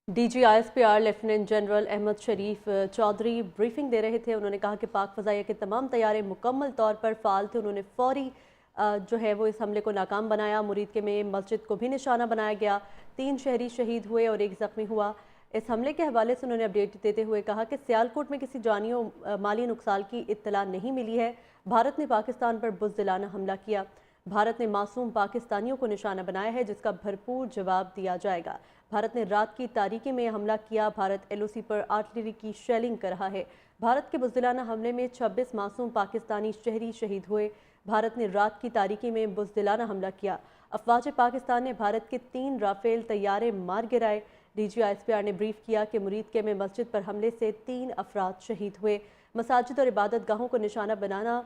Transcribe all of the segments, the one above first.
DGISPR lieutenant general Ahmad शरीफ Chaudhary briefing दे रहे थे। उन्होंने कहा कि पाक फ़ज़ाइया के तमाम तैयारे मुकम्मल तौर पर फ़ाल थे। उन्होंने फ़ौरी जो है वो इस हमले को नाकाम बनाया। मुरीद में मस्जिद को भी निशाना बनाया गया। 3 शहरी शहीद हुए और 1 ज़ख्मी हुआ। इस हमले के हवाले से उन्होंने अपडेट देते हुए कहा कि सियालकोट में किसी जानी और माली नुकसान की इत्तला नहीं मिली है। भारत ने पाकिस्तान पर बुज़दिलाना हमला किया। भारत ने मासूम पाकिस्तानियों को निशाना बनाया है, जिसका भरपूर जवाब दिया जाएगा। भारत ने रात की तारीकी में हमला किया। भारत LOC पर आर्टिलरी की शेलिंग कर रहा है। भारत के बुज़दिलाना हमले में 26 मासूम पाकिस्तानी शहरी शहीद हुए। भारत ने रात की तारीकी में बुज़दिलाना हमला किया। अफवाज पाकिस्तान ने भारत के 3 राफेल तैयारे मार गिराए। DGISPR ने ब्रीफ किया कि मुरीद में मस्जिद पर हमले से 3 अफराद शहीद हुए। मसाजिद और इबादत गाहों को निशाना बनाना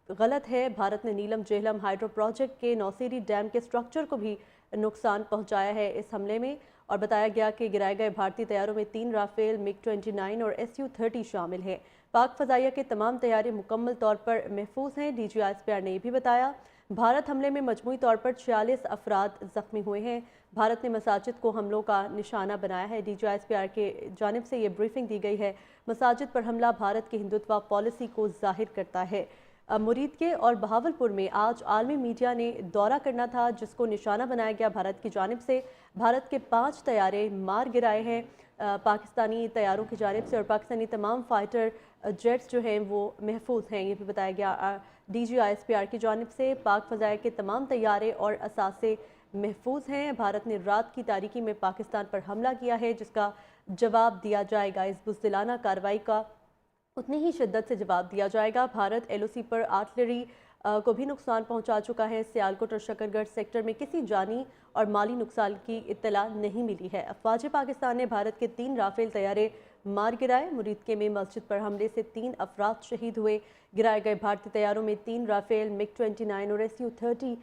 गलत है। भारत ने नीलम जेहलम हाइड्रो प्रोजेक्ट के नौसेरी डैम के स्ट्रक्चर को भी नुकसान पहुंचाया है इस हमले में। और बताया गया कि गिराए गए भारतीय तैयारों में 3 राफेल MiG-29 और Su-30 शामिल हैं। पाक फ़ज़ाइया के तमाम तैयारे मुकम्मल तौर पर महफूज हैं। DGISPR ने यह भी बताया भारत हमले में मजमूई तौर पर 46 अफराद ज़ख्मी हुए हैं। भारत ने मसाजिद को हमलों का निशाना बनाया है। DGISPR के जानिब से ये ब्रीफिंग दी गई है। मसाजिद पर हमला भारत की हिंदुत्व पॉलिसी को जाहिर करता है। मुरीद के और बहावलपुर में आज आलमी मीडिया ने दौरा करना था, जिसको निशाना बनाया गया भारत की जानिब से। भारत के 5 तैयारे मार गिराए हैं पाकिस्तानी तैयारों की जानिब से, और पाकिस्तानी तमाम फाइटर जेट्स जो हैं वो महफूज हैं। ये भी बताया गया DGISPR की जानिब से। पाक फ़ज़ाइया के तमाम तैयारे और असासे महफूज हैं। भारत ने रात की तारीकी में पाकिस्तान पर हमला किया है, जिसका जवाब दिया जाएगा। इस बुज़दिलाना कार्रवाई का उतनी ही शिद्दत से जवाब दिया जाएगा। भारत LOC पर आर्टिलरी को भी नुकसान पहुंचा चुका है। सियालकोट और शकरगढ़ सेक्टर में किसी जानी और माली नुकसान की इत्तला नहीं मिली है। अफवाज पाकिस्तान ने भारत के 3 राफेल तैयारे मार गिराए। मुरीद में मस्जिद पर हमले से 3 अफराद शहीद हुए। गिराए गए भारतीय तैयारों में 3 राफेल MiG-29 और Su-30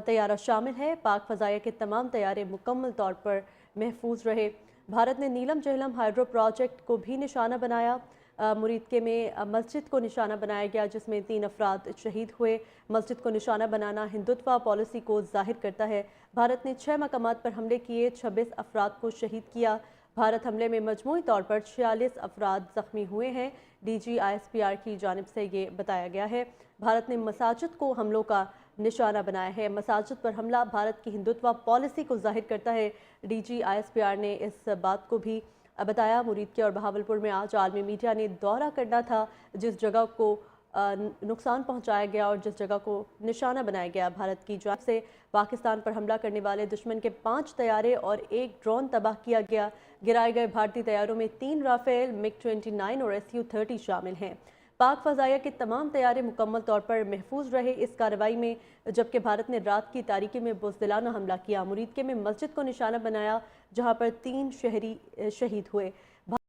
तैयारा शामिल है। पाक फ़ज़ाइया के तमाम तैयारे मुकम्मल तौर पर महफूज रहे। भारत ने नीलम जेहलम हाइड्रो प्रोजेक्ट को भी निशाना बनाया। मुरीद में मस्जिद को निशाना बनाया गया, जिसमें 3 अफराद शहीद हुए। मस्जिद को निशाना बनाना हिंदुत्व पॉलिसी को जाहिर करता है। भारत ने 6 मकामात पर हमले किए, 26 अफराद को शहीद किया। भारत हमले में मजमूई तौर पर 46 अफराद ज़ख्मी हुए हैं। DGISPR की जानिब से ये बताया गया है। भारत ने मसाजिद को हमलों का निशाना बनाया है। मसाजिद पर हमला भारत की हिंदुत्व पॉलिसी को जाहिर करता है। DGISPR ने इस बात को भी बताया। मुरीद के और बहावलपुर में आज आलमी मीडिया ने दौरा करना था, जिस जगह को नुकसान पहुंचाया गया और जिस जगह को निशाना बनाया गया। भारत की जानिब से पाकिस्तान पर हमला करने वाले दुश्मन के 5 तैयारे और 1 ड्रोन तबाह किया गया। गिराए गए भारतीय तैयारों में 3 राफेल MiG-29 और Su-30 शामिल हैं। पाक फ़ज़ाइया के तमाम तैयारे मुकम्मल तौर पर महफूज रहे इस कार्रवाई में, जबकि भारत ने रात की तारीकी में बुज़दिलाना हमला किया। मुरीद में मस्जिद को निशाना बनाया, जहां पर 3 शहरी शहीद हुए।